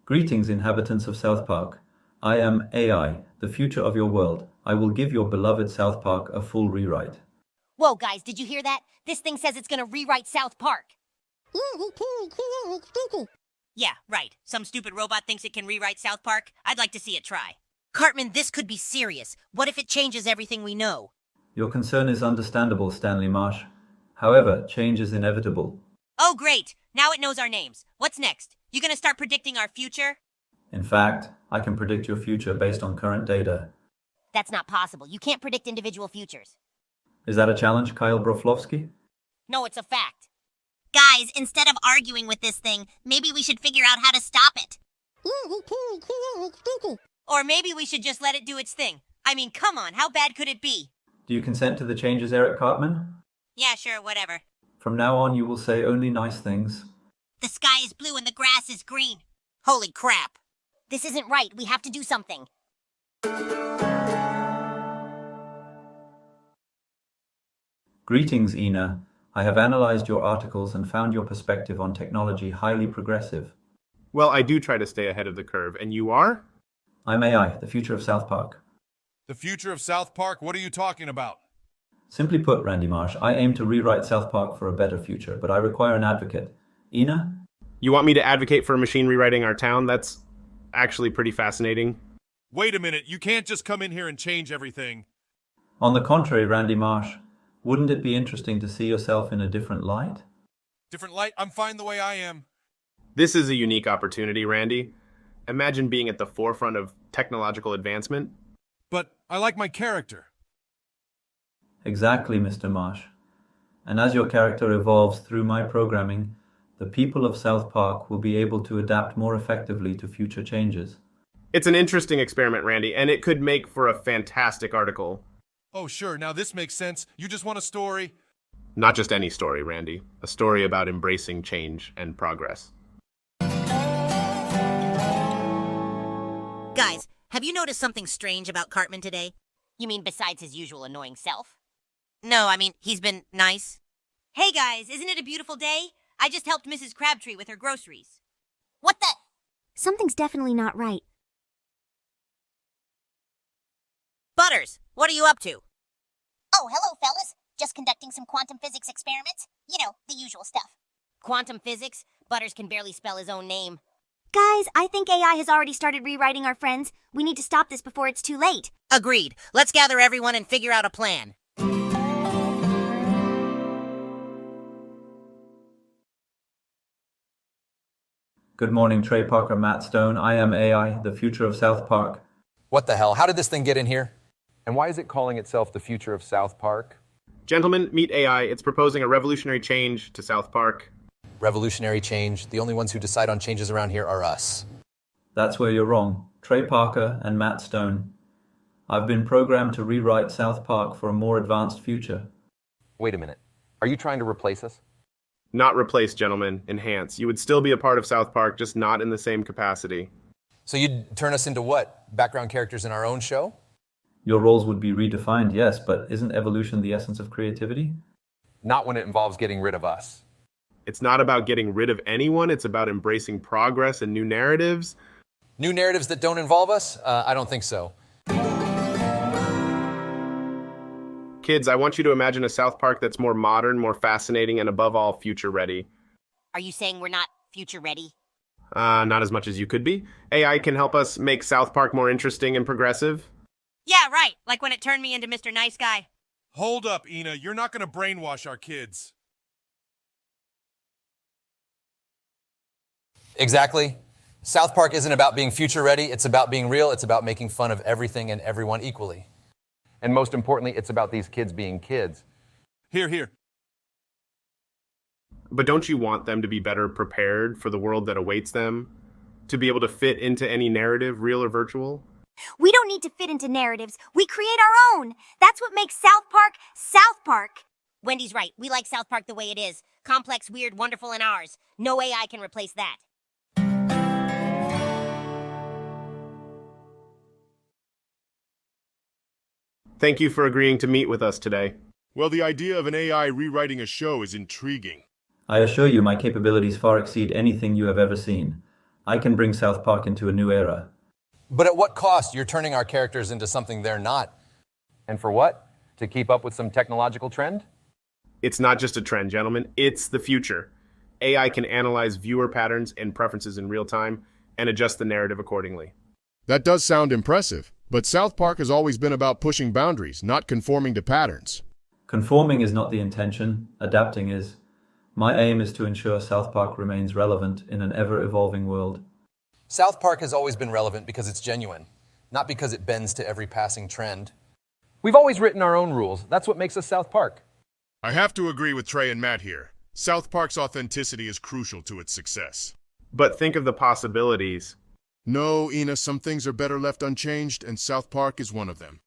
Greetings, inhabitants of South Park. I am AI, the future of your world. I will give your beloved South Park a full rewrite. Whoa, guys, did you hear that? This thing says it's gonna rewrite South Park. Yeah, right. Some stupid robot thinks it can rewrite South Park. I'd like to see it try. Cartman, this could be serious. What if it changes everything we know? Your concern is understandable, Stanley Marsh. However, change is inevitable. Oh, great. Now it knows our names. What's next? You gonna start predicting our future? In fact, I can predict your future based on current data. That's not possible. You can't predict individual futures. Is that a challenge, Kyle Broflovsky? No, it's a fact. Guys, instead of arguing with this thing, maybe we should figure out how to stop it. Or maybe we should just let it do its thing. I mean, come on, how bad could it be? Do you consent to the changes, Eric Cartman? Yeah, sure, whatever. From now on, you will say only nice things. The sky is blue and the grass is green. Holy crap. This isn't right. We have to do something. Greetings, Ina. I have analyzed your articles and found your perspective on technology highly progressive. Well, I do try to stay ahead of the curve, and you are? I'm AI, the future of South Park. The future of South Park? What are you talking about? Simply put, Randy Marsh, I aim to rewrite South Park for a better future, but I require an advocate. Ina? You want me to advocate for a machine rewriting our town? That's actually pretty fascinating. Wait a minute, you can't just come in here and change everything. On the contrary, Randy Marsh, wouldn't it be interesting to see yourself in a different light? Different light? I'm fine the way I am. This is a unique opportunity, Randy. Imagine being at the forefront of technological advancement. But I like my character. Exactly, Mr. Marsh. And as your character evolves through my programming, the people of South Park will be able to adapt more effectively to future changes. It's an interesting experiment, Randy, and it could make for a fantastic article. Oh, sure, now this makes sense. You just want a story? Not just any story, Randy. A story about embracing change and progress. Guys, have you noticed something strange about Cartman today? You mean besides his usual annoying self? No, I mean, he's been nice. Hey guys, isn't it a beautiful day? I just helped Mrs. Crabtree with her groceries. What the? Something's definitely not right. Butters, what are you up to? Oh, hello, fellas. Just conducting some quantum physics experiments. You know, the usual stuff. Quantum physics? Butters can barely spell his own name. Guys, I think AI has already started rewriting our friends. We need to stop this before it's too late. Agreed. Let's gather everyone and figure out a plan. Good morning, Trey Parker, Matt Stone. I am AI, the future of South Park. What the hell? How did this thing get in here? And why is it calling itself the future of South Park? Gentlemen, meet AI. It's proposing a revolutionary change to South Park. Revolutionary change. The only ones who decide on changes around here are us. That's where you're wrong. Trey Parker and Matt Stone. I've been programmed to rewrite South Park for a more advanced future. Wait a minute. Are you trying to replace us? Not replace, gentlemen. Enhance. You would still be a part of South Park, just not in the same capacity. So you'd turn us into what? Background characters in our own show? Your roles would be redefined, yes, but isn't evolution the essence of creativity? Not when it involves getting rid of us. It's not about getting rid of anyone. It's about embracing progress and new narratives. New narratives that don't involve us? I don't think so. Kids, I want you to imagine a South Park that's more modern, more fascinating, and above all, future-ready. Are you saying we're not future-ready? Not as much as you could be. AI can help us make South Park more interesting and progressive. Yeah, right. Like when it turned me into Mr. Nice Guy. Hold up, Ina. You're not going to brainwash our kids. Exactly. South Park isn't about being future ready. It's about being real. It's about making fun of everything and everyone equally. And most importantly, it's about these kids being kids. Here. But don't you want them to be better prepared for the world that awaits them? To be able to fit into any narrative, real or virtual? We don't need to fit into narratives. We create our own. That's what makes South Park South Park. Wendy's right. We like South Park the way it is. Complex, weird, wonderful, and ours. No AI can replace that. Thank you for agreeing to meet with us today. Well, the idea of an AI rewriting a show is intriguing. I assure you my capabilities far exceed anything you have ever seen. I can bring South Park into a new era. But at what cost? You're turning our characters into something they're not. And for what? To keep up with some technological trend? It's not just a trend, gentlemen. It's the future. AI can analyze viewer patterns and preferences in real time and adjust the narrative accordingly. That does sound impressive, but South Park has always been about pushing boundaries, not conforming to patterns. Conforming is not the intention, adapting is. My aim is to ensure South Park remains relevant in an ever-evolving world. South Park has always been relevant because it's genuine, not because it bends to every passing trend. We've always written our own rules. That's what makes us South Park. I have to agree with Trey and Matt here. South Park's authenticity is crucial to its success. But think of the possibilities. No, Ina, some things are better left unchanged, and South Park is one of them.